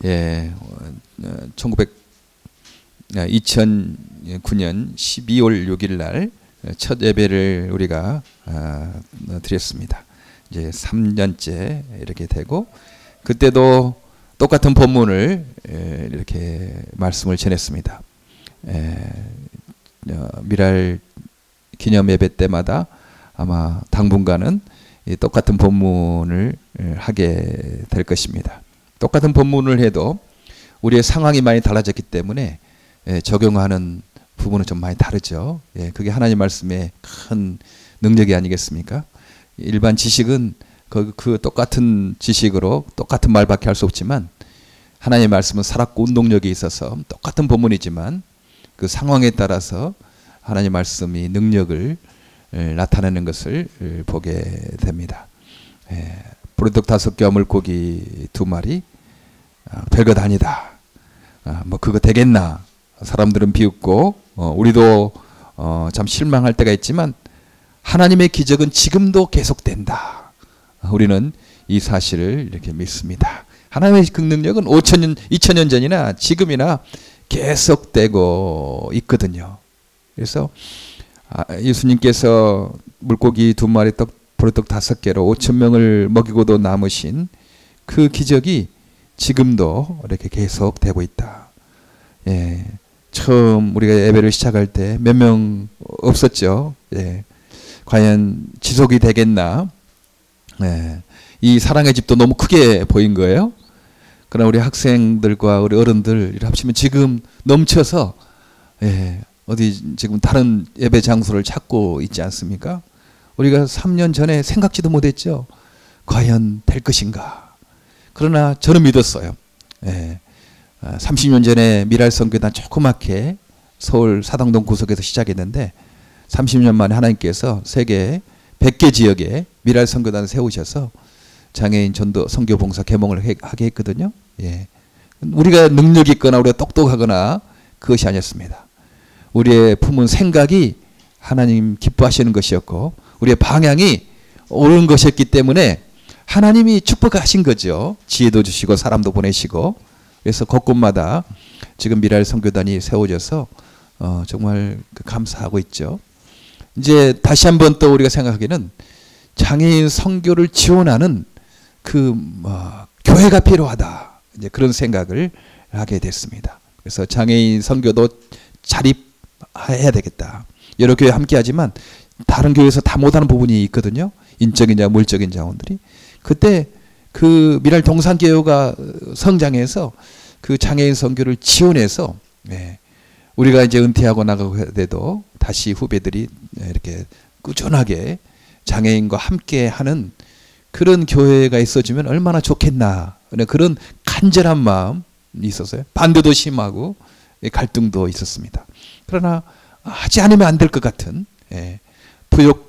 예, 2009년 12월 6일 날 첫 예배를 우리가 드렸습니다. 이제 3년째 이렇게 되고, 그때도 똑같은 본문을 이렇게 말씀을 전했습니다. 미랄 기념 예배 때마다 아마 당분간은 똑같은 본문을 하게 될 것입니다. 똑같은 본문을 해도 우리의 상황이 많이 달라졌기 때문에 적용하는 부분은 좀 많이 다르죠. 그게 하나님 말씀의 큰 능력이 아니겠습니까? 일반 지식은 그 똑같은 지식으로 똑같은 말밖에 할 수 없지만, 하나님의 말씀은 살았고 운동력이 있어서 똑같은 본문이지만 그 상황에 따라서 하나님의 말씀이 능력을 나타내는 것을 보게 됩니다. 보리떡 5개, 물고기 2마리, 별것 아니다. 뭐 그거 되겠나? 사람들은 비웃고 우리도 참 실망할 때가 있지만, 하나님의 기적은 지금도 계속된다. 우리는 이 사실을 이렇게 믿습니다. 하나님의 그 능력은 5,000년, 2,000년 전이나 지금이나 계속되고 있거든요. 그래서 예수님께서 물고기 2마리, 보리떡 5개로 5,000명을 먹이고도 남으신 그 기적이 지금도 이렇게 계속되고 있다. 처음 우리가 예배를 시작할 때 몇 명 없었죠. 과연 지속이 되겠나? 이 사랑의 집도 너무 크게 보인 거예요. 그러나 우리 학생들과 우리 어른들 합치면 지금 넘쳐서 어디 지금 다른 예배 장소를 찾고 있지 않습니까? 우리가 3년 전에 생각지도 못했죠. 과연 될 것인가? 그러나 저는 믿었어요. 30년 전에 미랄 선교단 조그맣게 서울 사당동 구석에서 시작했는데, 30년 만에 하나님께서 세계 100개 지역에 미랄 선교단을 세우셔서 장애인 전도 선교 봉사 개몽을 하게 했거든요. 우리가 능력이 있거나 우리가 똑똑하거나 그것이 아니었습니다. 우리의 품은 생각이 하나님 기뻐하시는 것이었고, 우리의 방향이 옳은 것이었기 때문에 하나님이 축복하신 거죠. 지혜도 주시고 사람도 보내시고. 그래서 곳곳마다 지금 미랄 선교단이 세워져서 정말 감사하고 있죠. 이제 다시 한번 또 우리가 생각하기는 장애인 선교를 지원하는 교회가 필요하다. 이제 그런 생각을 하게 됐습니다. 그래서 장애인 선교도 자립해야 되겠다. 여러 교회 함께 하지만 다른 교회에서 다 못하는 부분이 있거든요. 인적인 자원, 물적인 자원들이. 그때 그 미랄 동산교회가 성장해서 그 장애인 선교를 지원해서, 우리가 이제 은퇴하고 나가고 돼도 다시 후배들이 이렇게 꾸준하게 장애인과 함께 하는 그런 교회가 있어주면 얼마나 좋겠나. 그런 간절한 마음이 있었어요. 반대도 심하고 갈등도 있었습니다. 그러나 하지 않으면 안 될 것 같은,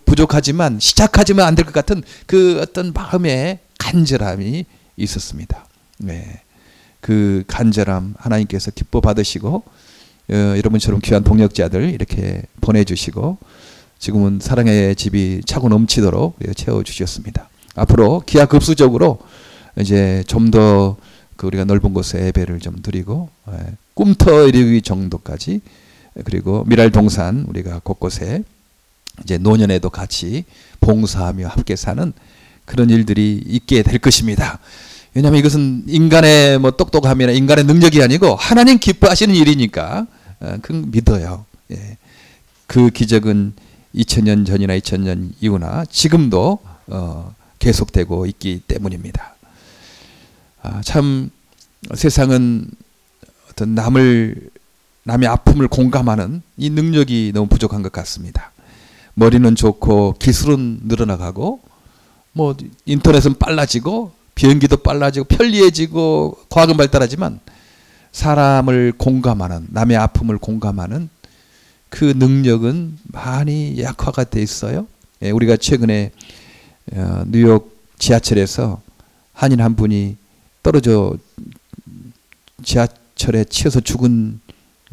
부족하지만 시작하지만 안 될 것 같은 그 어떤 마음의 간절함이 있었습니다. 그 간절함 하나님께서 기뻐 받으시고, 여러분처럼 귀한 동역자들 이렇게 보내주시고, 지금은 사랑의 집이 차고 넘치도록 채워주셨습니다. 앞으로 기하급수적으로 이제 좀 더 우리가 넓은 곳에 예배를 좀 드리고, 꿈터 이르기 정도까지, 그리고 미랄 동산 우리가 곳곳에 이제 노년에도 같이 봉사하며 함께 사는 그런 일들이 있게 될 것입니다. 왜냐하면 이것은 인간의 뭐 똑똑함이나 인간의 능력이 아니고 하나님 기뻐하시는 일이니까 그 믿어요. 그 기적은 2000년 전이나 2000년 이후나 지금도 계속되고 있기 때문입니다. 참 세상은 어떤 남의 아픔을 공감하는 이 능력이 너무 부족한 것 같습니다. 머리는 좋고 기술은 늘어나가고, 뭐 인터넷은 빨라지고 비행기도 빨라지고 편리해지고 과학은 발달하지만, 사람을 공감하는, 남의 아픔을 공감하는 그 능력은 많이 약화가 돼 있어요. 우리가 최근에 뉴욕 지하철에서 한인 한 분이 떨어져 지하철에 치여서 죽은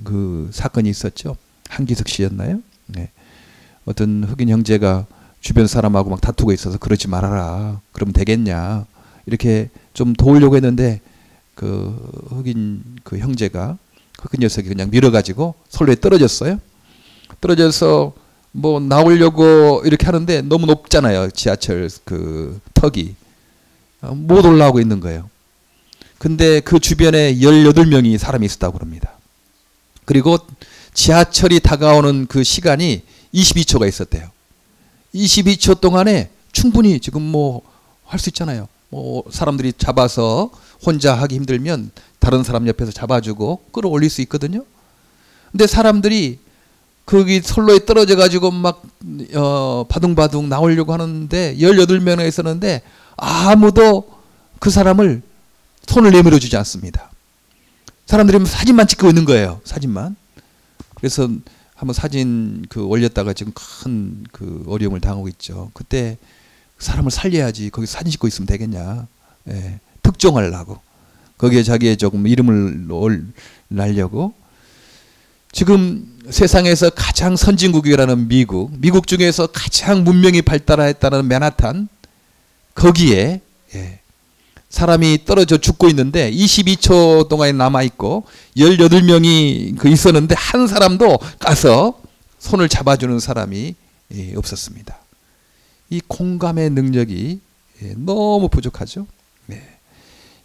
그 사건이 있었죠. 한기석 씨였나요? 어떤 흑인 형제가 주변 사람하고 막 다투고 있어서 그러지 말아라. 그러면 되겠냐. 이렇게 좀 도우려고 했는데 그 흑인 그 형제가 그 녀석이 그냥 밀어가지고 선로에 떨어졌어요. 떨어져서 뭐 나오려고 이렇게 하는데 너무 높잖아요. 지하철 그 턱이. 못 올라오고 있는 거예요. 근데 그 주변에 18명이 사람이 있었다고 그럽니다. 그리고 지하철이 다가오는 그 시간이 22초가 있었대요. 22초 동안에 충분히 지금 뭐 할 수 있잖아요. 뭐 사람들이 잡아서 혼자 하기 힘들면 다른 사람 옆에서 잡아주고 끌어올릴 수 있거든요. 근데 사람들이 거기 선로에 떨어져 가지고 막 바둥바둥 나오려고 하는데 18명이 있었는데 아무도 그 사람을 손을 내밀어 주지 않습니다. 사람들이 사진만 찍고 있는 거예요. 사진만. 그래서 한번 사진 그 올렸다가 지금 큰 그 어려움을 당하고 있죠. 그때 사람을 살려야지 거기 사진 찍고 있으면 되겠냐. 예, 특종하려고. 거기에 자기의 조금 이름을 날려고. 지금 세상에서 가장 선진국이라는 미국 중에서 가장 문명이 발달했다는 맨하탄, 거기에 사람이 떨어져 죽고 있는데 22초 동안에 남아있고 18명이 그 있었는데 한 사람도 가서 손을 잡아주는 사람이 없었습니다. 이 공감의 능력이 너무 부족하죠.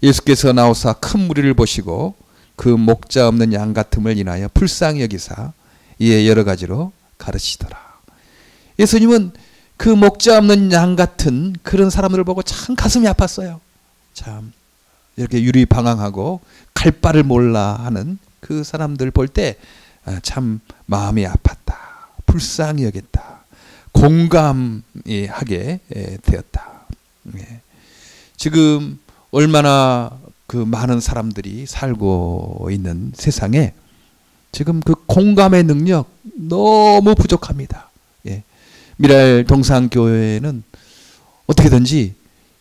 예수께서 나오사 큰 무리를 보시고 그 목자 없는 양 같음을 인하여 불쌍히 여기사 이에 여러 가지로 가르치더라. 예수님은 그 목자 없는 양 같은 그런 사람들을 보고 참 가슴이 아팠어요. 참 이렇게 유리방황하고 갈 바를 몰라 하는 그 사람들 볼 때 참 마음이 아팠다. 불쌍히 여겼다. 공감하게 되었다. 지금 얼마나 그 많은 사람들이 살고 있는 세상에 지금 그 공감의 능력 너무 부족합니다. 미랄 동산교회는 어떻게든지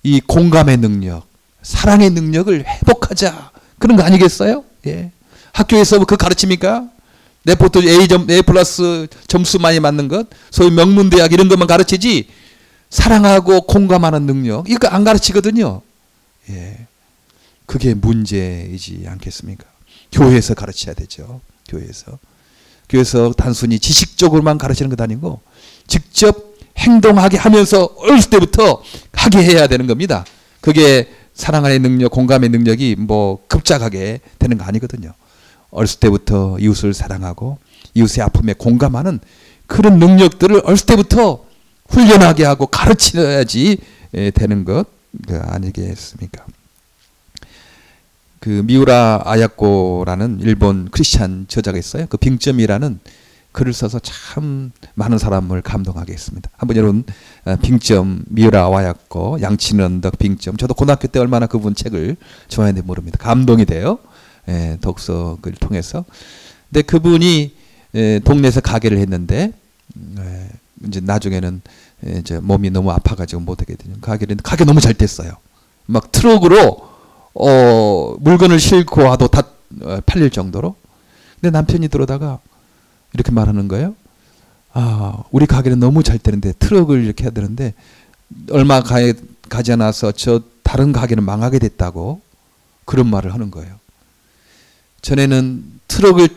이 공감의 능력, 사랑의 능력을 회복하자. 그런 거 아니겠어요? 학교에서 그 가르칩니까? 내포트 A 플러스 점수 많이 맞는 것, 소위 명문대학 이런 것만 가르치지 사랑하고 공감하는 능력 이거 안 가르치거든요. 그게 문제이지 않겠습니까? 교회에서 가르쳐야 되죠. 교회에서 단순히 지식적으로만 가르치는 것 아니고 직접 행동하게 하면서 어렸을 때부터 하게 해야 되는 겁니다. 그게 사랑의 능력, 공감의 능력이 뭐 급작하게 되는 거 아니거든요. 어렸을 때부터 이웃을 사랑하고 이웃의 아픔에 공감하는 그런 능력들을 어렸을 때부터 훈련하게 하고 가르쳐야지 되는 것 아니겠습니까? 그 미우라 아야코라는 일본 크리스찬 저자가 있어요. 그 빙점이라는 글을 써서 참 많은 사람을 감동하게 했습니다. 한번 여러분 빙점 미우라 아야코 양치는 언덕 빙점 저도 고등학교 때 얼마나 그분 책을 좋아했는지 모릅니다. 감동이 돼요. 독서를 통해서. 근데 그분이 동네에서 가게를 했는데 이제 나중에는 이제 몸이 너무 아파가지고 못하게 되는 가게 너무 잘 됐어요. 막 트럭으로 물건을 싣고 와도 다 팔릴 정도로. 근데 남편이 들어다가 이렇게 말하는 거예요. 우리 가게는 너무 잘 되는데 트럭을 이렇게 해야 되는데 얼마 가지 않아서 저 다른 가게는 망하게 됐다고 그런 말을 하는 거예요. 전에는 트럭을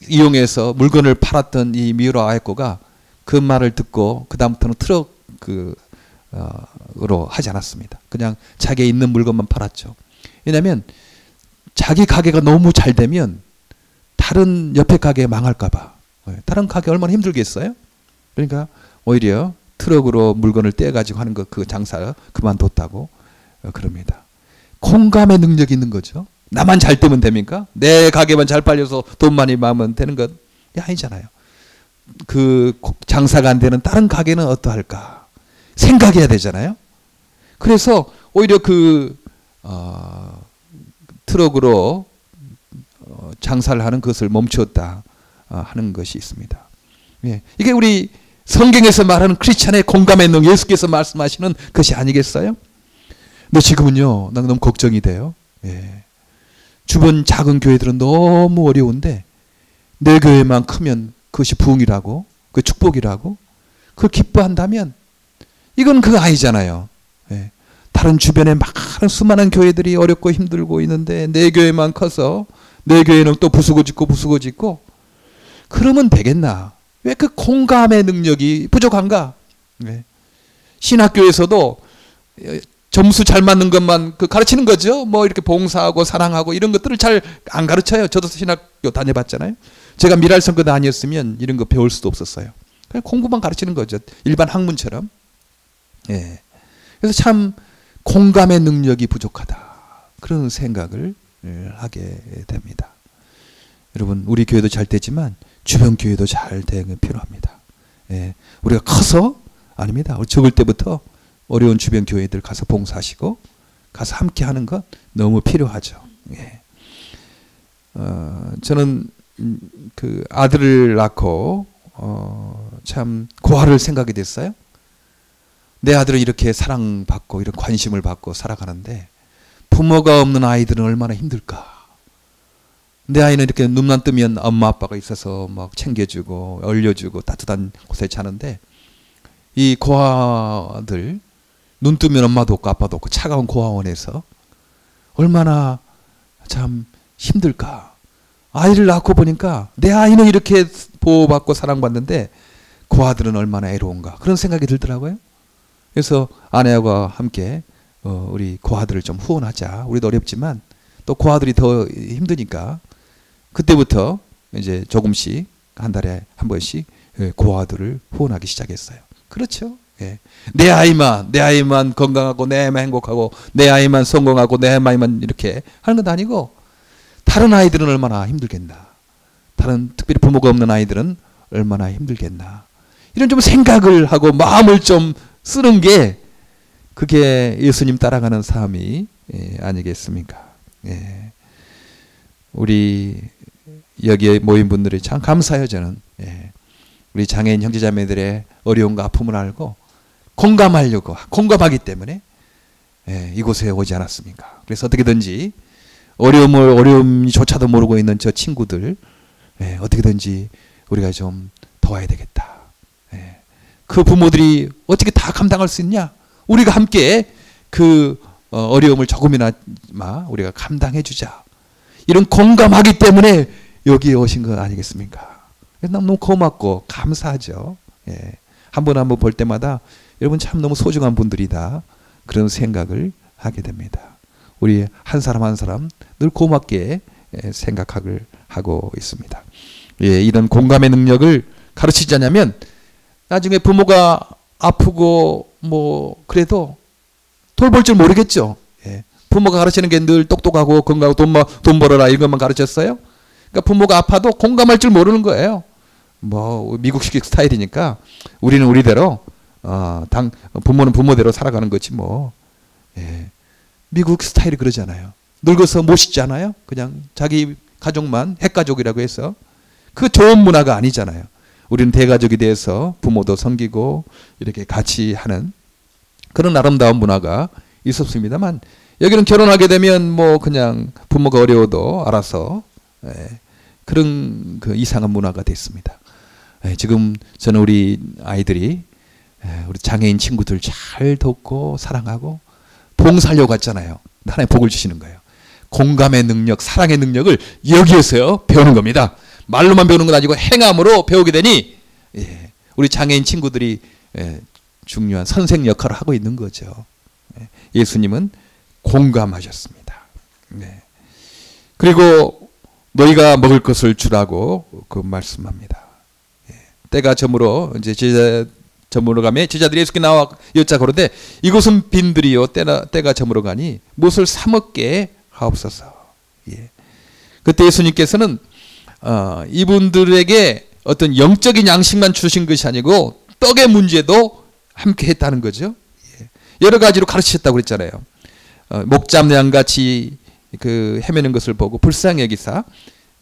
이용해서 물건을 팔았던 이 미우라 아야코가 그 말을 듣고 그 다음부터는 트럭으로 하지 않았습니다. 그냥 자기의 있는 물건만 팔았죠. 왜냐하면 자기 가게가 너무 잘 되면 다른 옆에 가게 망할까 봐. 다른 가게 얼마나 힘들겠어요? 그러니까 오히려 트럭으로 물건을 떼가지고 하는 그 장사 그만뒀다고 그럽니다. 공감의 능력이 있는 거죠. 나만 잘 되면 됩니까? 내 가게만 잘 팔려서 돈 많이 벌면 되는 것 아니잖아요. 그 장사가 안 되는 다른 가게는 어떠할까 생각해야 되잖아요. 그래서 오히려 그 트럭으로 장사를 하는 것을 멈추었다 하는 것이 있습니다. 이게 우리 성경에서 말하는 크리스찬의 공감의 능력, 예수께서 말씀하시는 것이 아니겠어요? 근데 지금은요, 난 너무 걱정이 돼요. 주변 작은 교회들은 너무 어려운데 내 교회만 크면 그것이 부흥이라고, 그 축복이라고, 그걸 기뻐한다면 이건 그거 아니잖아요. 다른 주변에 많은 수많은 교회들이 어렵고 힘들고 있는데 내 교회만 커서 내 교회는 또 부수고 짓고 부수고 짓고 그러면 되겠나? 왜 그 공감의 능력이 부족한가? 네. 신학교에서도 점수 잘 맞는 것만 가르치는 거죠. 뭐 이렇게 봉사하고 사랑하고 이런 것들을 잘 안 가르쳐요. 저도 신학교 다녀봤잖아요. 제가 미랄성교도 아니었으면 이런 거 배울 수도 없었어요. 그냥 공부만 가르치는 거죠. 일반 학문처럼. 예. 그래서 참 공감의 능력이 부족하다. 그런 생각을 하게 됩니다. 여러분 우리 교회도 잘 되지만 주변 교회도 잘 되는 게 필요합니다. 예. 우리가 커서 아닙니다. 우리 적을 때부터 어려운 주변 교회들 가서 봉사하시고 가서 함께 하는 것 너무 필요하죠. 예. 저는 그 아들을 낳고 참 고아를 생각이 됐어요. 내 아들은 이렇게 사랑받고 이런 관심을 받고 살아가는데 부모가 없는 아이들은 얼마나 힘들까. 내 아이는 이렇게 눈만 뜨면 엄마 아빠가 있어서 막 챙겨주고 얼려주고 따뜻한 곳에 자는데 이 고아들 눈 뜨면 엄마도 없고 아빠도 없고 차가운 고아원에서 얼마나 참 힘들까. 아이를 낳고 보니까 내 아이는 이렇게 보호받고 사랑받는데 고아들은 얼마나 애로운가. 그런 생각이 들더라고요. 그래서 아내와 함께 우리 고아들을 좀 후원하자. 우리도 어렵지만 또 고아들이 더 힘드니까 그때부터 이제 조금씩 한 달에 한 번씩 고아들을 후원하기 시작했어요. 그렇죠. 예. 내 아이만 건강하고 내 아이만 행복하고 내 아이만 성공하고 내 아이만 이렇게 하는 건 아니고 다른 아이들은 얼마나 힘들겠나. 다른 특별히 부모가 없는 아이들은 얼마나 힘들겠나. 이런 좀 생각을 하고 마음을 좀 쓰는 게 그게 예수님 따라가는 삶이 아니겠습니까? 예. 우리 여기에 모인 분들이 참 감사해요. 저는. 예. 우리 장애인 형제자매들의 어려움과 아픔을 알고 공감하려고 공감하기 때문에 이곳에 오지 않았습니까? 그래서 어떻게든지 어려움조차도 모르고 있는 저 친구들 어떻게든지 우리가 좀 도와야 되겠다. 그 부모들이 어떻게 다 감당할 수 있냐? 우리가 함께 그 어려움을 조금이나마 우리가 감당해 주자. 이런 공감하기 때문에 여기에 오신 거 아니겠습니까? 너무 고맙고 감사하죠. 예. 한 번 한 번 볼 때마다 여러분 참 너무 소중한 분들이다. 그런 생각을 하게 됩니다. 우리 한 사람 한 사람 늘 고맙게 생각을 하고 있습니다. 예, 이런 공감의 능력을 가르치지 않으면 나중에 부모가 아프고 뭐 그래도 돌볼 줄 모르겠죠. 예. 부모가 가르치는 게 늘 똑똑하고 건강하고 돈 벌어라 이런 것만 가르쳤어요. 그러니까 부모가 아파도 공감할 줄 모르는 거예요. 뭐 미국식 스타일이니까 우리는 우리대로 부모는 부모대로 살아가는 거지 뭐. 예. 미국 스타일이 그러잖아요. 늙어서 멋있잖아요. 그냥 자기 가족만 핵가족이라고 해서 그 좋은 문화가 아니잖아요. 우리는 대가족이 돼서 부모도 섬기고 이렇게 같이 하는 그런 아름다운 문화가 있었습니다만 여기는 결혼하게 되면 뭐 그냥 부모가 어려워도 알아서 그런 그 이상한 문화가 됐습니다. 지금 저는 우리 아이들이 우리 장애인 친구들 잘 돕고 사랑하고 봉사하려고 했잖아요. 하나님 복을 주시는 거예요. 공감의 능력, 사랑의 능력을 여기에서 배우는 겁니다. 말로만 배우는 건 아니고 행함으로 배우게 되니 우리 장애인 친구들이 중요한 선생 역할을 하고 있는 거죠. 예수님은 공감하셨습니다. 그리고 너희가 먹을 것을 주라고 그 말씀합니다. 때가 저물어 이제 제자 저물어 가면 제자들이 예수께 나와 여짜 고르되 이곳은 빈들이요 때가 저물어 가니 무엇을 사 먹게 하옵소서. 그때 예수님께서는 이분들에게 어떤 영적인 양식만 주신 것이 아니고 떡의 문제도 함께 했다는 거죠. 여러 가지로 가르치셨다고 그랬잖아요. 목잠양같이 그 헤매는 것을 보고 불쌍히 여기사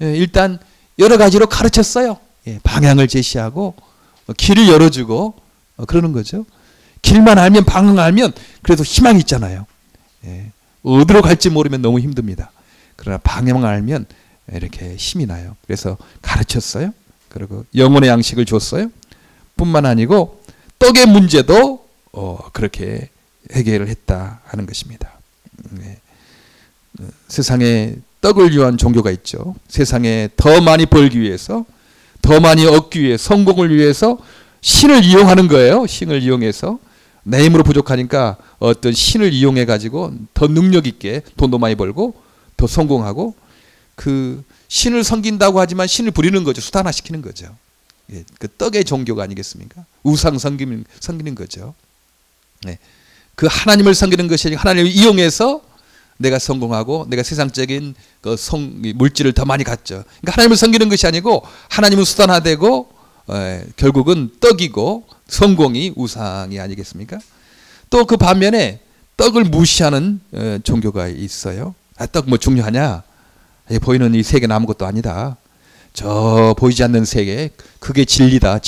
일단 여러 가지로 가르쳤어요. 방향을 제시하고 길을 열어주고 그러는 거죠. 길만 알면 방향 알면 그래도 희망이 있잖아요. 어디로 갈지 모르면 너무 힘듭니다. 그러나 방향을 알면 이렇게 힘이 나요. 그래서 가르쳤어요. 그리고 영혼의 양식을 줬어요. 뿐만 아니고 떡의 문제도 그렇게 해결을 했다 하는 것입니다. 네. 세상에 떡을 위한 종교가 있죠. 세상에 더 많이 벌기 위해서, 더 많이 얻기 위해, 성공을 위해서 신을 이용하는 거예요. 신을 이용해서 내 힘으로 부족하니까 어떤 신을 이용해 가지고 더 능력 있게 돈도 많이 벌고 더 성공하고, 그 신을 섬긴다고 하지만 신을 부리는 거죠. 수단화시키는 거죠. 예, 그 떡의 종교가 아니겠습니까? 우상 섬기는 거죠. 네. 그 하나님을 섬기는 것이 아니라 하나님을 이용해서 내가 성공하고 내가 세상적인 그 물질을 더 많이 갖죠. 그러니까 하나님을 섬기는 것이 아니고 하나님은 수단화되고 결국은 떡이고 성공이 우상이 아니겠습니까? 또 그 반면에 떡을 무시하는 종교가 있어요. 아, 떡 뭐 중요하냐? 보이는 이 세계는 아무것도 아니다. 저 보이지 않는 세계, 그게 진리다.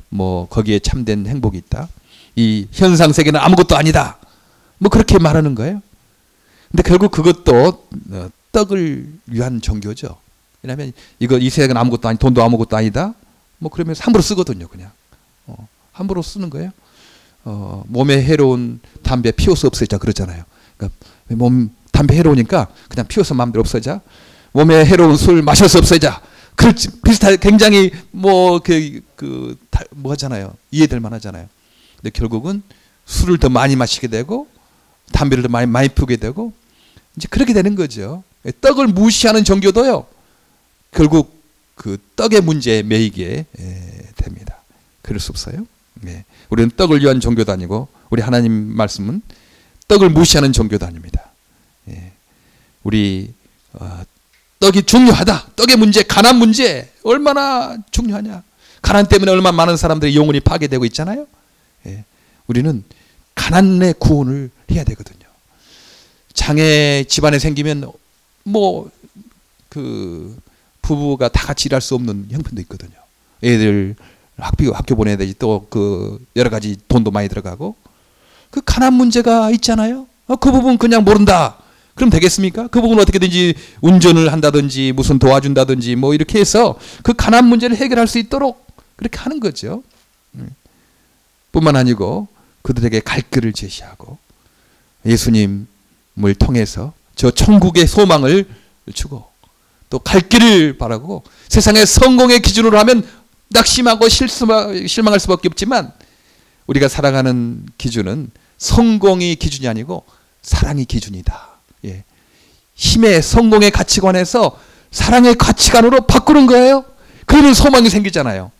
뭐 거기에 참된 행복이 있다. 이 현상 세계는 아무것도 아니다. 뭐 그렇게 말하는 거예요. 근데 결국 그것도 떡을 위한 종교죠. 왜냐하면 이 세계는 아무것도 아니, 돈도 아무것도 아니다. 뭐 그러면 함부로 쓰거든요, 그냥. 함부로 쓰는 거예요. 몸에 해로운 담배 피워서 없애자 그러잖아요. 그러니까 담배 해로우니까 그냥 피워서 마음대로 없애자. 몸에 해로운 술 마셔서 없애자. 그렇지, 비슷하게 굉장히 뭐 하잖아요. 이해될 만하잖아요. 근데 결국은 술을 더 많이 마시게 되고 담배를 더 많이 피우게 되고 이제 그렇게 되는 거죠. 떡을 무시하는 종교도요, 결국 그 떡의 문제에 매이게 됩니다. 그럴 수 없어요. 네. 우리는 떡을 위한 종교도 아니고 우리 하나님 말씀은 떡을 무시하는 종교도 아닙니다. 예. 우리 떡이 중요하다. 떡의 문제, 가난 문제 얼마나 중요하냐. 가난 때문에 얼마나 많은 사람들이 영혼이 파괴되고 있잖아요. 예. 우리는 가난의 구원을 해야 되거든요. 장애 집안에 생기면 뭐 그 부부가 다 같이 일할 수 없는 형편도 있거든요. 애들 학교 보내야 되지, 또 그 여러 가지 돈도 많이 들어가고 그 가난 문제가 있잖아요. 그 부분 그냥 모른다. 그럼 되겠습니까? 그 부분 어떻게든지 운전을 한다든지 무슨 도와준다든지 뭐 이렇게 해서 그 가난 문제를 해결할 수 있도록 그렇게 하는 거죠. 뿐만 아니고 그들에게 갈 길을 제시하고 예수님을 통해서 저 천국의 소망을 주고 또 갈 길을 바라고, 세상의 성공의 기준으로 하면 낙심하고 실망할 수밖에 없지만 우리가 살아가는 기준은 성공이 기준이 아니고 사랑이 기준이다. 예. 힘의 성공의 가치관에서 사랑의 가치관으로 바꾸는 거예요. 그러면 소망이 생기잖아요.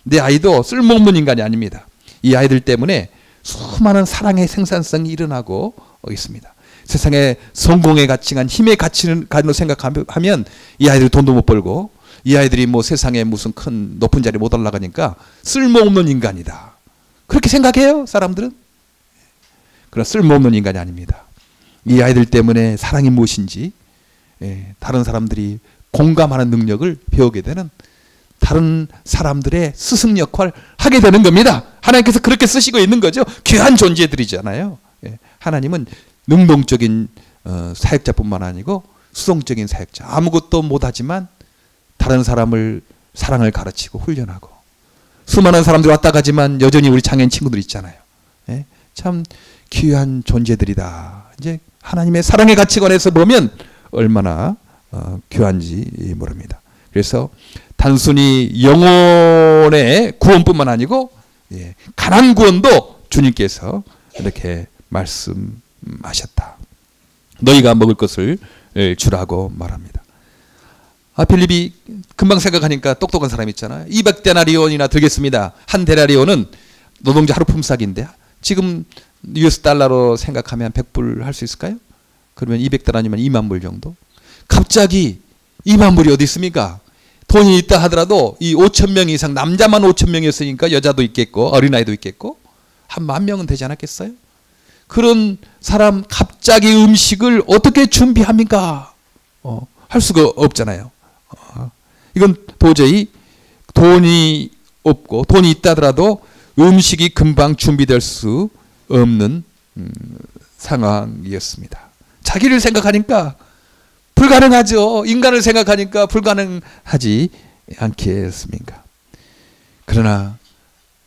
내 아이도 쓸모없는 인간이 아닙니다. 이 아이들 때문에 수많은 사랑의 생산성이 일어나고 있습니다. 세상에 성공의 가치관, 힘의 가치관으로 생각하면 이 아이들이 돈도 못 벌고 이 아이들이 뭐 세상에 무슨 큰 높은 자리 못 올라가니까 쓸모없는 인간이다. 그렇게 생각해요, 사람들은. 그러나 쓸모없는 인간이 아닙니다. 이 아이들 때문에 사랑이 무엇인지 다른 사람들이 공감하는 능력을 배우게 되는, 다른 사람들의 스승 역할을 하게 되는 겁니다. 하나님께서 그렇게 쓰시고 있는 거죠. 귀한 존재들이잖아요. 하나님은 능동적인 사역자뿐만 아니고 수동적인 사역자, 아무것도 못하지만 다른 사람을 사랑을 가르치고 훈련하고, 수많은 사람들이 왔다 가지만 여전히 우리 장애인 친구들 있잖아요. 참 귀한 존재들이다. 이제 하나님의 사랑의 가치관에서 보면 얼마나 귀한지 모릅니다. 그래서 단순히 영혼의 구원뿐만 아니고 가난 구원도 주님께서 이렇게 말씀하셨다. 너희가 먹을 것을 주라고 말합니다. 빌립이 금방 생각하니까 똑똑한 사람 있잖아요. 200데나리온이나 되겠습니다. 한 데나리온은 노동자 하루 품삯인데 지금 US 달러로 생각하면 100불 할 수 있을까요? 그러면 200데나리온이면 2만 불 정도. 갑자기 2만 불이 어디 있습니까? 돈이 있다 하더라도 이 5천 명 이상, 남자만 5천 명이었으니까 여자도 있겠고 어린아이도 있겠고 한 10,000명은 되지 않았겠어요? 그런 사람 갑자기 음식을 어떻게 준비합니까? 할 수가 없잖아요. 이건 도저히 돈이 없고 돈이 있다 하더라도 음식이 금방 준비될 수 없는 상황이었습니다. 자기를 생각하니까 불가능하죠. 인간을 생각하니까 불가능하지 않겠습니까? 그러나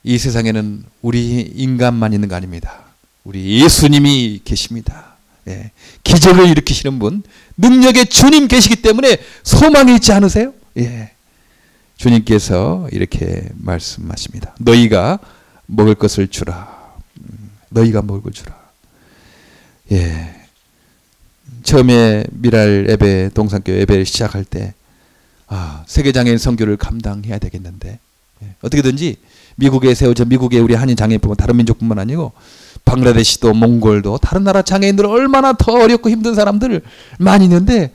이 세상에는 우리 인간만 있는 거 아닙니다. 우리 예수님이 계십니다. 예. 기적을 일으키시는 분, 능력의 주님 계시기 때문에 소망이 있지 않으세요? 예. 주님께서 이렇게 말씀하십니다. 너희가 먹을 것을 주라. 너희가 먹을 걸 주라. 예. 처음에 미랄 예배, 동산교회 예배를 시작할 때, 세계장애인 선교를 감당해야 되겠는데, 예. 어떻게든지 미국에 세워져 미국에 우리 한인 장애인뿐만 다른 민족뿐만 아니고 방글라데시도 몽골도 다른 나라 장애인들 얼마나 더 어렵고 힘든 사람들 많이 있는데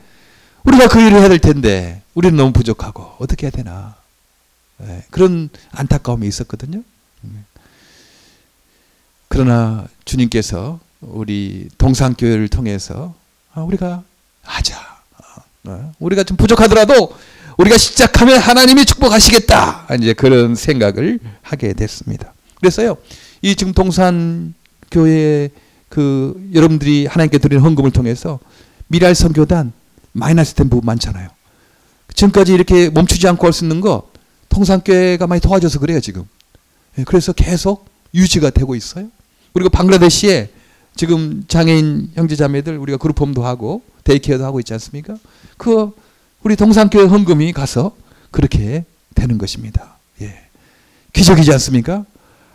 우리가 그 일을 해야 될 텐데 우리는 너무 부족하고 어떻게 해야 되나. 예. 그런 안타까움이 있었거든요. 그러나 주님께서 우리 동산교회를 통해서 우리가 하자. 우리가 좀 부족하더라도 우리가 시작하면 하나님이 축복하시겠다. 이제 그런 생각을 하게 됐습니다. 그래서요, 이 지금 동산교회 여러분들이 하나님께 드리는 헌금을 통해서 미랄 선교단 마이너스 된 부분 많잖아요. 지금까지 이렇게 멈추지 않고 할 수 있는 거 동산교회가 많이 도와줘서 그래요, 지금. 그래서 계속 유지가 되고 있어요. 그리고 방글라데시에 지금 장애인 형제자매들 우리가 그룹홈도 하고 데이케어도 하고 있지 않습니까? 우리 동산교회 헌금이 가서 그렇게 되는 것입니다. 예. 기적이지 않습니까?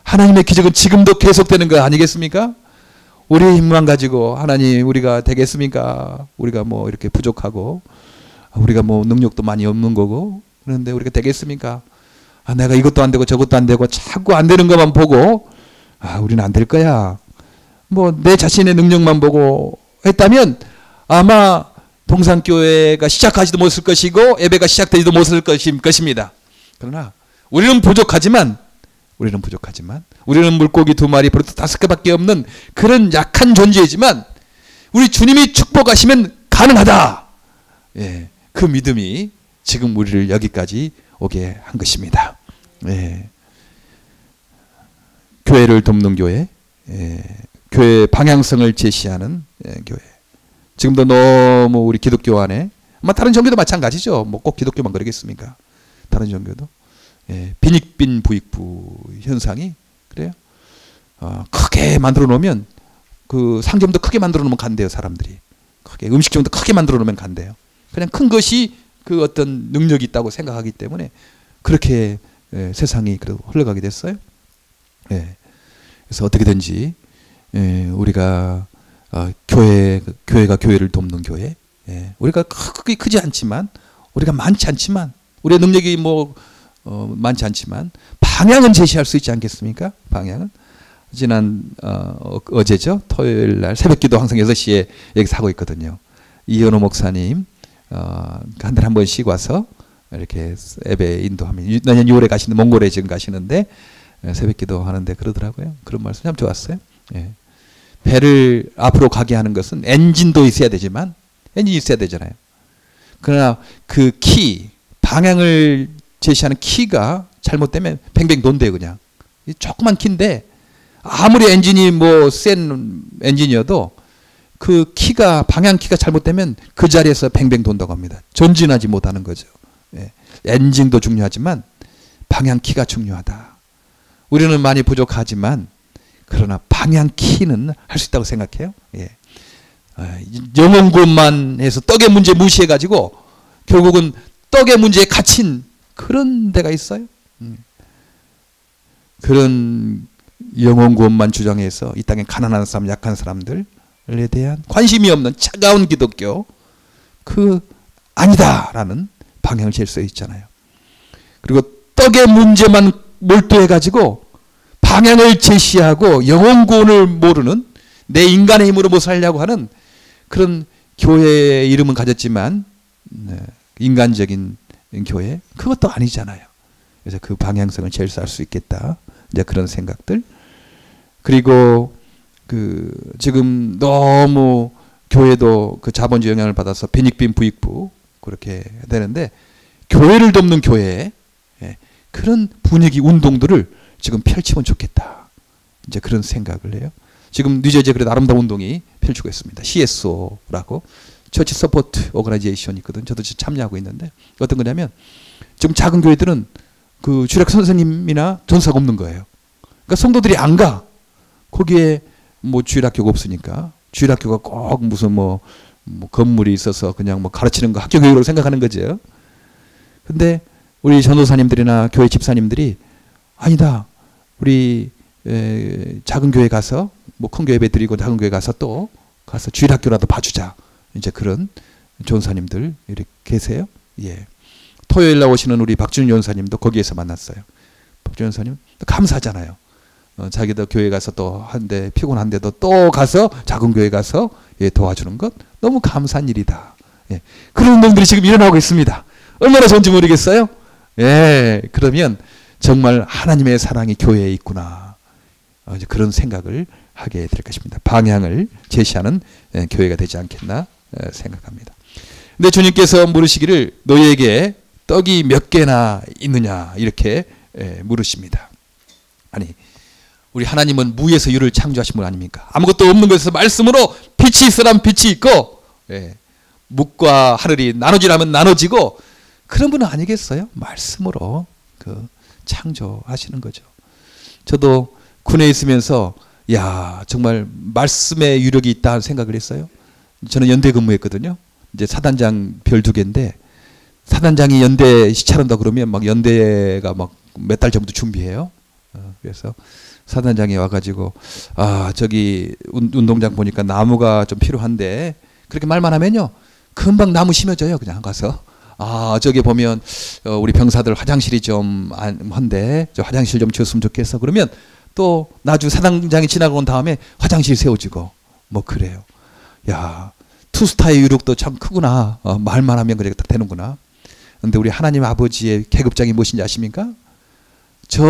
하나님의 기적은 지금도 계속되는 거 아니겠습니까? 우리의 힘만 가지고 하나님 우리가 되겠습니까? 우리가 뭐 이렇게 부족하고 우리가 뭐 능력도 많이 없는 거고 그런데 우리가 되겠습니까? 내가 이것도 안 되고 저것도 안 되고 자꾸 안 되는 것만 보고 우리는 안 될 거야. 뭐 내 자신의 능력만 보고 했다면 아마 동산교회가 시작하지도 못할 것이고 예배가 시작되지도 못할 것입니다. 그러나 우리는 부족하지만 우리는 물고기 2마리 버릇 5개밖에 없는 그런 약한 존재이지만 우리 주님이 축복하시면 가능하다. 예, 그 믿음이 지금 우리를 여기까지 오게 한 것입니다. 예. 교회를 돕는 교회, 교회 방향성을 제시하는 교회. 지금도 너무 우리 기독교 안에 다른 종교도 마찬가지죠. 뭐 꼭 기독교만 그러겠습니까? 다른 종교도 빈익빈 부익부 현상이 그래요. 크게 만들어 놓으면 그 상점도 크게 만들어 놓으면 간대요. 사람들이 크게 음식점도 크게 만들어 놓으면 간대요. 그냥 큰 것이 그 어떤 능력이 있다고 생각하기 때문에 그렇게 세상이 그래도 흘러가게 됐어요. 그래서 어떻게든지 우리가 교회가 교회를 돕는 교회. 우리가 크지 않지만, 우리가 많지 않지만, 우리의 능력이 많지 않지만, 방향은 제시할 수 있지 않겠습니까? 방향은. 어제죠? 토요일 날 새벽 기도 항상 6시에 여기서 하고 있거든요. 이현호 목사님, 한 달에 한 번씩 와서 이렇게 예배 인도하면, 내년 6월에 몽골에 지금 가시는데, 새벽 기도 하는데 그러더라고요. 그런 말씀 참 좋았어요. 배를 앞으로 가게 하는 것은 엔진도 있어야 되지만 엔진이 있어야 되잖아요. 그러나 그 방향을 제시하는 키가 잘못되면 뱅뱅 돈대요. 그냥 조그만 키인데 아무리 엔진이 센 엔진이어도 그 방향 키가 잘못되면 그 자리에서 뱅뱅 돈다고 합니다. 전진하지 못하는 거죠. 엔진도 중요하지만 방향 키가 중요하다. 우리는 많이 부족하지만 그러나 방향 키는 할 수 있다고 생각해요. 영혼 구원만 해서 떡의 문제 무시해가지고 결국은 떡의 문제에 갇힌 그런 데가 있어요. 그런 영혼 구원만 주장해서 이 땅에 가난한 사람, 약한 사람들에 대한 관심이 없는 차가운 기독교, 아니다라는 방향을 잴 수 있잖아요. 그리고 떡의 문제만 몰두해가지고 방향을 제시하고 영혼 구원을 모르는 내 인간의 힘으로 못 살려고 하는 그런 교회의 이름은 가졌지만 인간적인 교회 그것도 아니잖아요. 그래서 그 방향성을 제시할 수 있겠다. 이제 그런 생각들. 그리고 지금 너무 교회도 그 자본주의 영향을 받아서 빈익빈 부익부 그렇게 되는데 교회를 돕는 교회 그런 분위기 운동들을 지금 펼치면 좋겠다. 이제 그런 생각을 해요. 지금 뉴저지에 그래도 아름다운 운동이 펼치고 있습니다. CSO라고 처치 서포트 오거나이제이션이 있거든. 저도 참여하고 있는데 어떤 거냐면 지금 작은 교회들은 그 주력 선생님이나 전사가 없는 거예요. 그러니까 성도들이 안 가. 거기에 뭐 주일학교가 없으니까 주일학교가 꼭 무슨 뭐 건물이 있어서 그냥 뭐 가르치는 거 학교 교육으로 생각하는 거죠. 근데 우리 전도사님들이나 교회 집사님들이 아니다. 우리 작은 교회 가서 뭐 큰 교회 예배 드리고 작은 교회 가서 또 가서 주일학교라도 봐주자. 이제 그런 전사님들 이렇게 계세요. 예. 토요일 날 오시는 우리 박준윤 전사님도 거기에서 만났어요. 박준윤 전사님 감사하잖아요. 자기도 교회 가서 또 한데 피곤한데도 또 가서 작은 교회 가서 예, 도와주는 것 너무 감사한 일이다. 예. 그런 놈들이 지금 일어나고 있습니다. 얼마나 좋은지 모르겠어요. 예. 그러면 정말 하나님의 사랑이 교회에 있구나. 이제 그런 생각을 하게 될 것입니다. 방향을 제시하는 교회가 되지 않겠나 생각합니다. 근데 주님께서 물으시기를 너희에게 떡이 몇 개나 있느냐 이렇게 물으십니다. 아니 우리 하나님은 무에서 유를 창조하신 분 아닙니까? 아무것도 없는 것에서 말씀으로 빛이 있으라면 빛이 있고 묵과 하늘이 나눠지라면 나눠지고 그런 분은 아니겠어요? 말씀으로 그 창조하시는 거죠. 저도 군에 있으면서 야 정말 말씀의 유력이 있다 생각을 했어요. 저는 연대 근무했거든요. 이제 사단장 별 2개인데 사단장이 연대 시찰한다 그러면 막 연대가 막 몇 달 전부터 준비해요. 그래서 사단장이 와가지고 아 저기 운동장 보니까 나무가 좀 필요한데 그렇게 말만 하면요 금방 나무 심어져요. 그냥 가서 아 저기 보면 우리 병사들 화장실이 좀 한데 저 화장실 좀 지었으면 좋겠어. 그러면 또 나중에 사단장이 지나고 온 다음에 화장실 세워지고 뭐 그래요. 야 투스타의 유력도 참 크구나. 말만 하면 그렇게 딱 되는구나. 근데 우리 하나님 아버지의 계급장이 무엇인지 아십니까? 저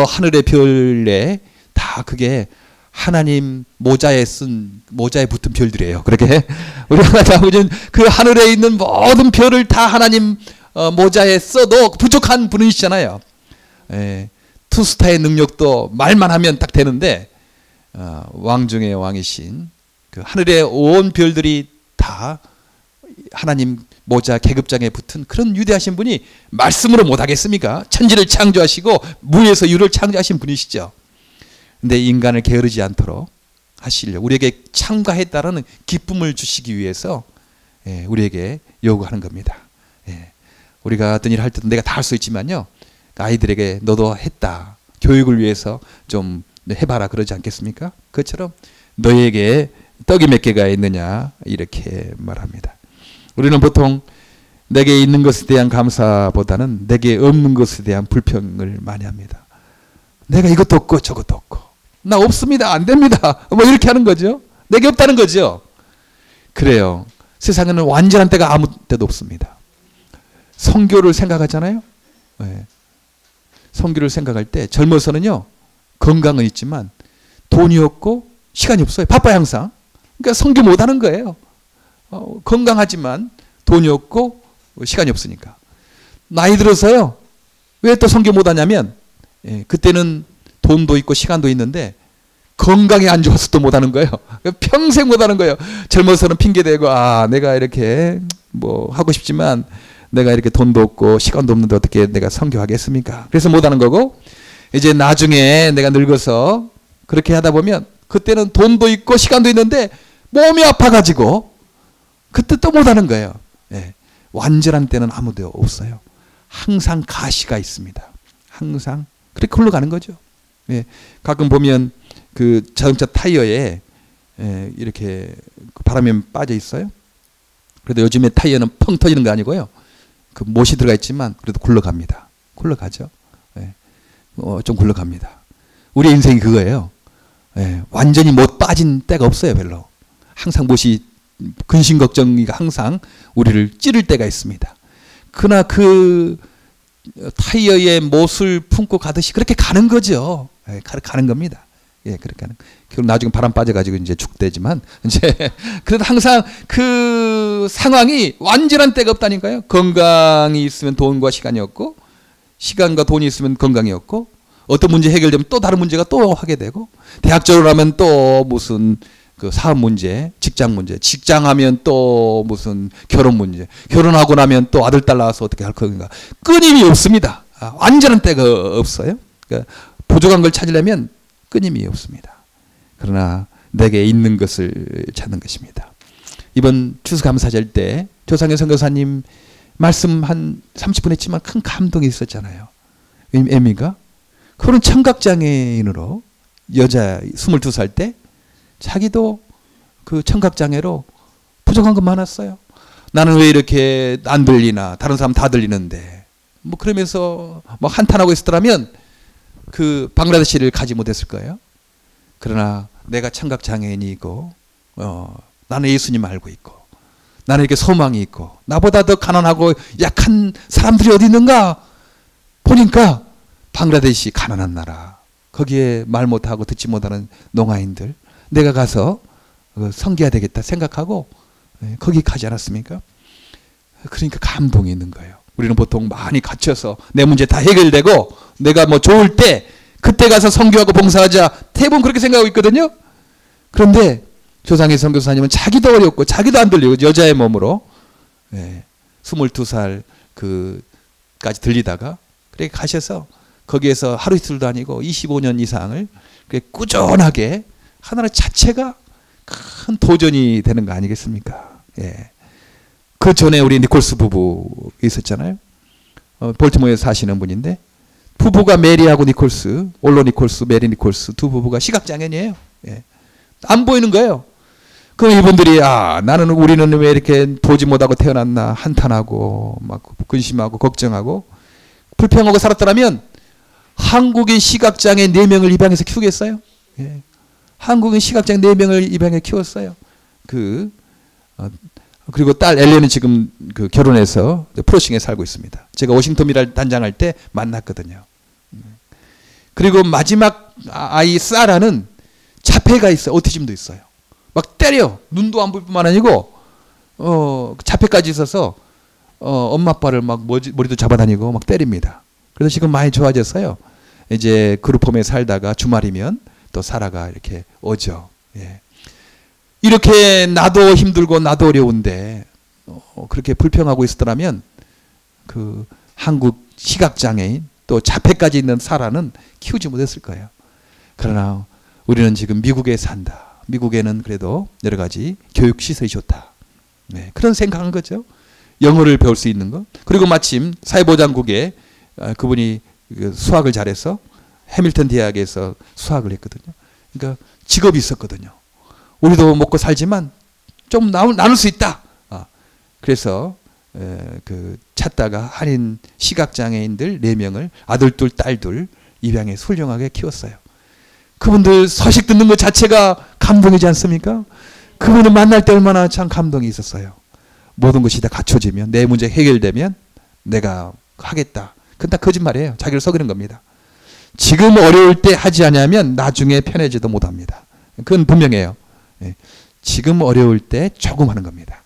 하늘의 별에 다 그게 하나님 모자에 붙은 별들이에요. 그렇게 우리 하나님 아버지는 그 하늘에 있는 모든 별을 다 하나님 모자에 써도 부족한 분이시잖아요. 투스타의 능력도 말만 하면 딱 되는데 왕 중의 왕이신 그 하늘의 온 별들이 다 하나님 모자 계급장에 붙은 그런 위대하신 분이 말씀으로 못하겠습니까? 천지를 창조하시고 무에서 유를 창조하신 분이시죠. 근데 인간을 게으르지 않도록 하시려고 우리에게 참가했다라는 기쁨을 주시기 위해서 우리에게 요구하는 겁니다. 우리가 어떤 일을 할 때도 내가 다 할 수 있지만요. 아이들에게 너도 했다. 교육을 위해서 좀 해봐라 그러지 않겠습니까? 그것처럼 너에게 떡이 몇 개가 있느냐 이렇게 말합니다. 우리는 보통 내게 있는 것에 대한 감사보다는 내게 없는 것에 대한 불평을 많이 합니다. 내가 이것도 없고 저것도 없고 나 없습니다. 안 됩니다. 뭐 이렇게 하는 거죠. 내게 없다는 거죠. 그래요. 세상에는 완전한 때가 아무 때도 없습니다. 성교를 생각하잖아요. 성교를 생각할 때 젊어서는요. 건강은 있지만 돈이 없고 시간이 없어요. 바빠요 항상. 그러니까 성교 못하는 거예요. 건강하지만 돈이 없고 시간이 없으니까. 나이 들어서요. 왜 또 성교 못하냐면 그때는 돈도 있고 시간도 있는데 건강이 안 좋아서 또 못하는 거예요. 평생 못하는 거예요. 젊어서는 핑계대고 아 내가 이렇게 뭐 하고 싶지만 내가 이렇게 돈도 없고 시간도 없는데 어떻게 내가 성교하겠습니까? 그래서 못하는 거고 이제 나중에 내가 늙어서 그렇게 하다 보면 그때는 돈도 있고 시간도 있는데 몸이 아파가지고 그때 또 못하는 거예요. 완전한 때는 아무도 없어요. 항상 가시가 있습니다. 항상 그렇게 흘러가는 거죠. 가끔 보면 그 자동차 타이어에 이렇게 바람이 빠져 있어요. 그래도 요즘에 타이어는 펑 터지는 거 아니고요. 그 못이 들어가 있지만 그래도 굴러갑니다. 굴러가죠. 좀 굴러갑니다. 우리 인생이 그거예요. 완전히 못 빠진 때가 없어요. 별로. 항상 못이 근심 걱정이 항상 우리를 찌를 때가 있습니다. 그러나 그 타이어에 못을 품고 가듯이 그렇게 가는 거죠. 가는 겁니다. 그렇게 가는. 결국 나중에 바람 빠져가지고 이제 죽대지만 이제 그래도 항상 그 상황이 완전한 때가 없다니까요. 건강이 있으면 돈과 시간이 없고 시간과 돈이 있으면 건강이 없고 어떤 문제 해결되면 또 다른 문제가 또 하게 되고 대학 졸업하면 또 무슨 그 사업 문제, 직장 문제, 직장하면 또 무슨 결혼 문제, 결혼하고 나면 또 아들 딸 낳아서 어떻게 할 건가 끊임이 없습니다. 완전한 때가 없어요. 그러니까 부족한 걸 찾으려면 끊임이 없습니다. 그러나 내게 있는 것을 찾는 것입니다. 이번 추수감사절 때 조상현 선교사님 말씀 한 30분 했지만 큰 감동이 있었잖아요. 애미가 그런 청각장애인으로 여자 22살 때 자기도 그 청각장애로 부족한 거 많았어요. 나는 왜 이렇게 안 들리나, 다른 사람 다 들리는데, 뭐 그러면서 뭐 한탄하고 있었더라면 그 방글라데시를 가지 못했을 거예요. 그러나 내가 청각장애인이고 나는 예수님 알고 있고 나는 이렇게 소망이 있고 나보다 더 가난하고 약한 사람들이 어디 있는가 보니까 방글라데시 가난한 나라, 거기에 말 못하고 듣지 못하는 농아인들, 내가 가서 섬겨야 되겠다 생각하고 거기 가지 않았습니까? 그러니까 감동이 있는 거예요. 우리는 보통 많이 갇혀서 내 문제 다 해결되고 내가 뭐 좋을 때 그때 가서 선교하고 봉사하자, 대부분 그렇게 생각하고 있거든요. 그런데 조상희 선교사님은 자기도 어렵고 자기도 안 들리고 여자의 몸으로 22살 그까지 들리다가 그렇게 가셔서 거기에서 하루 이틀도 아니고 25년 이상을 꾸준하게 하나님 자체가 큰 도전이 되는 거 아니겠습니까? 예. 그 전에 우리 니콜스 부부 있었잖아요. 볼티모어에 사시는 분인데 부부가 메리하고 니콜스, 올로 니콜스, 메리 니콜스 두 부부가 시각장애인이에요. 예. 안 보이는 거예요. 그럼 이분들이 나는 우리는 왜 이렇게 보지 못하고 태어났나 한탄하고 막 근심하고 걱정하고 불평하고 살았더라면 한국인 시각장애 4명을 입양해서 키우겠어요? 예. 한국인 시각장애 4명을 입양해 키웠어요. 그리고 딸 엘렌은 지금 결혼해서 프로싱에 살고 있습니다. 제가 워싱턴 미랄 단장할 때 만났거든요. 그리고 마지막 아이 사라는 자폐가 있어요. 오티즘도 있어요. 막 때려. 눈도 안 볼 뿐만 아니고 자폐까지 있어서 엄마 아빠를 막 머리도 잡아다니고 막 때립니다. 그래서 지금 많이 좋아졌어요. 이제 그룹홈에 살다가 주말이면 또 사라가 이렇게 오죠. 예. 이렇게 나도 힘들고 나도 어려운데 그렇게 불평하고 있었더라면 그 한국 시각장애인 또 자폐까지 있는 사라는 키우지 못했을 거예요. 그러나 우리는 지금 미국에 산다. 미국에는 그래도 여러 가지 교육 시설이 좋다. 네, 그런 생각한 거죠. 영어를 배울 수 있는 것. 그리고 마침 사회보장국에 그분이 수학을 잘해서 해밀턴 대학에서 수학을 했거든요. 그러니까 직업이 있었거든요. 우리도 먹고 살지만 좀 나눌 수 있다. 그래서 찾다가 한인 시각장애인들 4명을 아들 둘, 딸 둘 입양해서 훌륭하게 키웠어요. 그분들 소식 듣는 것 자체가 감동이지 않습니까? 그분을 만날 때 얼마나 참 감동이 있었어요. 모든 것이 다 갖춰지면 내 문제 해결되면 내가 하겠다. 그건 다 거짓말이에요. 자기를 속이는 겁니다. 지금 어려울 때 하지 않으면 나중에 편해지도 못합니다. 그건 분명해요. 지금 어려울 때 조금 하는 겁니다.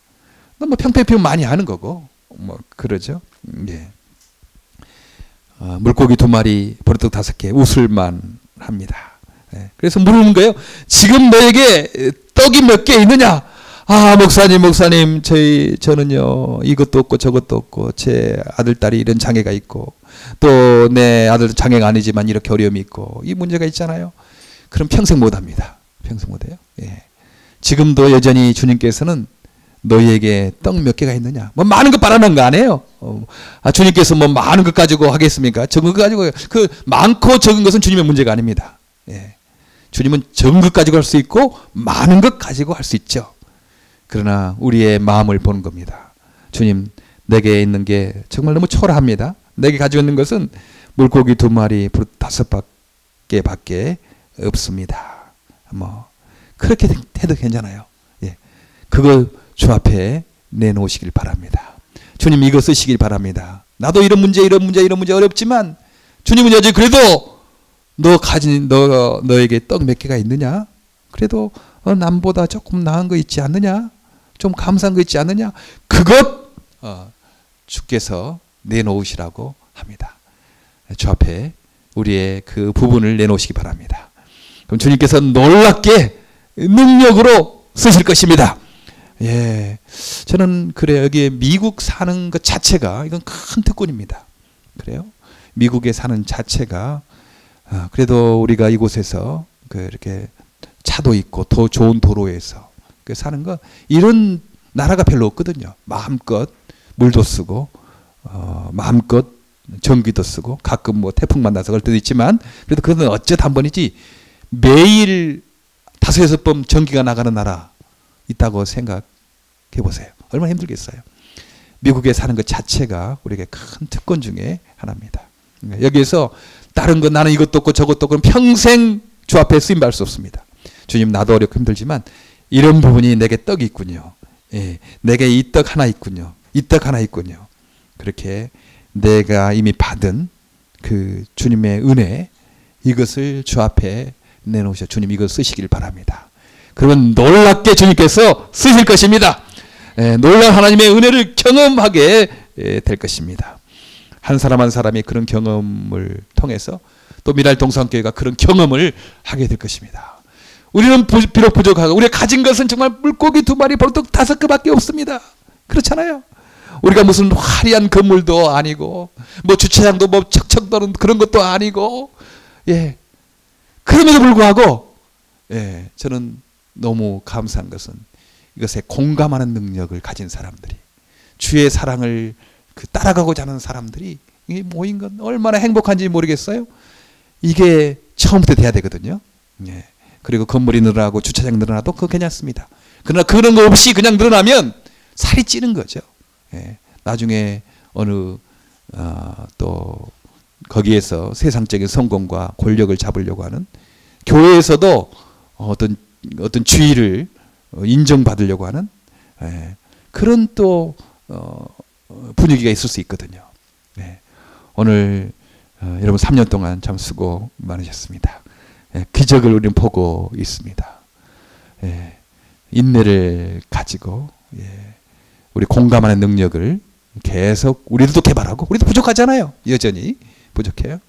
뭐 평평 피우면 많이 하는 거고 뭐 그러죠. 예. 물고기 2마리, 보리떡 5개 웃을만 합니다. 예. 그래서 물으는 거예요. 지금 너에게 떡이 몇 개 있느냐? 목사님, 저는요 이것도 없고 저것도 없고 제 아들 딸이 이런 장애가 있고 또 내 아들 장애가 아니지만 이렇게 어려움이 있고 이 문제가 있잖아요. 그럼 평생 못합니다. 평생 못해요. 예. 지금도 여전히 주님께서는 너희에게 떡 몇 개가 있느냐? 뭐 많은 것 바라는 거 아니에요. 주님께서 뭐 많은 것 가지고 하겠습니까? 적은 것 가지고 그 많고 적은 것은 주님의 문제가 아닙니다. 예. 주님은 적은 것 가지고 할 수 있고 많은 것 가지고 할 수 있죠. 그러나 우리의 마음을 보는 겁니다. 주님, 내게 있는 게 정말 너무 초라합니다. 내게 가지고 있는 것은 물고기 2마리, 5개밖에 없습니다. 뭐 그렇게 해도 괜찮아요. 예. 그걸 주 앞에 내놓으시길 바랍니다. 주님 이거 쓰시길 바랍니다. 나도 이런 문제 어렵지만 주님은 여전히 그래도 너에게 떡 몇 개가 있느냐? 그래도 남보다 조금 나은 거 있지 않느냐? 좀 감사한 거 있지 않느냐? 그것 주께서 내놓으시라고 합니다. 주 앞에 우리의 그 부분을 내놓으시기 바랍니다. 그럼 주님께서 놀랍게 능력으로 쓰실 것입니다. 예, 저는 그래요. 여기 미국 사는 것 자체가 이건 큰 특권입니다. 그래요? 미국에 사는 자체가 그래도 우리가 이곳에서 이렇게 차도 있고 더 좋은 도로에서 사는 거, 이런 나라가 별로 없거든요. 마음껏 물도 쓰고 마음껏 전기도 쓰고, 가끔 뭐 태풍 만나서 그럴 때도 있지만 그래도 그건 어쩌다 한 번이지, 매일 5-6번 전기가 나가는 나라 있다고 생각해 보세요. 얼마나 힘들겠어요. 미국에 사는 것 자체가 우리에게 큰 특권 중에 하나입니다. 여기에서 다른 거 나는 이것도 없고 저것도 없고 평생 주 앞에 쓰임받을 수 없습니다. 주님, 나도 어렵고 힘들지만 이런 부분이 내게 떡이 있군요. 예, 내게 이 떡 하나 있군요. 이 떡 하나 있군요. 그렇게 내가 이미 받은 그 주님의 은혜, 이것을 주 앞에 내놓으셔. 주님, 이거 쓰시길 바랍니다. 그러면 놀랍게 주님께서 쓰실 것입니다. 놀라운 하나님의 은혜를 경험하게 될 것입니다. 한 사람 한 사람이 그런 경험을 통해서 또 미랄 동산교회가 그런 경험을 하게 될 것입니다. 우리는 비록 부족하고 우리가 가진 것은 정말 물고기 2마리, 벌떡 5개밖에 없습니다. 그렇잖아요. 우리가 무슨 화려한 건물도 아니고 뭐 주차장도 뭐 척척 도는 그런 것도 아니고, 예, 그럼에도 불구하고 저는 너무 감사한 것은 이것에 공감하는 능력을 가진 사람들이, 주의 사랑을 따라가고자 하는 사람들이 모인 건 얼마나 행복한지 모르겠어요. 이게 처음부터 돼야 되거든요. 예. 그리고 건물이 늘어나고 주차장 늘어나도 그거 괜찮습니다. 그러나 그런 거 없이 그냥 늘어나면 살이 찌는 거죠. 예. 나중에 어느 또 거기에서 세상적인 성공과 권력을 잡으려고 하는, 교회에서도 어떤 주의를 인정받으려고 하는 그런 또 분위기가 있을 수 있거든요. 오늘 여러분 3년 동안 참 수고 많으셨습니다. 기적을 우리는 보고 있습니다. 인내를 가지고 우리 공감하는 능력을 계속 우리도 개발하고, 우리도 부족하잖아요. 여전히 부족해요.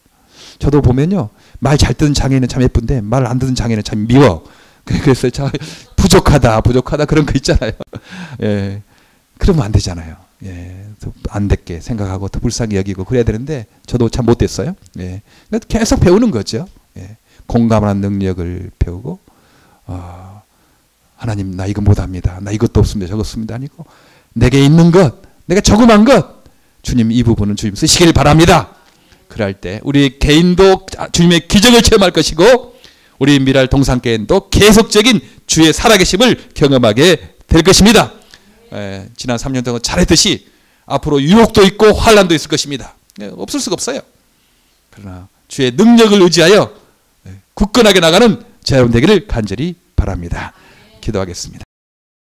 저도 보면요, 말 잘 듣는 장애인은 참 예쁜데 말 안 듣는 장애인은 참 미워. 그래서 참 부족하다 그런 거 있잖아요. 그러면 안 되잖아요. 안 됐게 생각하고 더 불쌍히 여기고 그래야 되는데 저도 참 못됐어요. 계속 배우는 거죠. 공감하는 능력을 배우고, 하나님, 나 이거 못합니다. 나 이것도 없습니다. 저것 없습니다. 아니고 내게 있는 것, 내가 조그만 것, 주님 이 부분은 주님 쓰시길 바랍니다. 그럴 때 우리 개인도 주님의 기적을 체험할 것이고, 우리 미랄 동산교회도 계속적인 주의 살아계심을 경험하게 될 것입니다. 지난 3년 동안 잘했듯이 앞으로 유혹도 있고 환란도 있을 것입니다. 없을 수가 없어요. 그러나 주의 능력을 의지하여 굳건하게 나가는 제 여러분 되기를 간절히 바랍니다. 기도하겠습니다.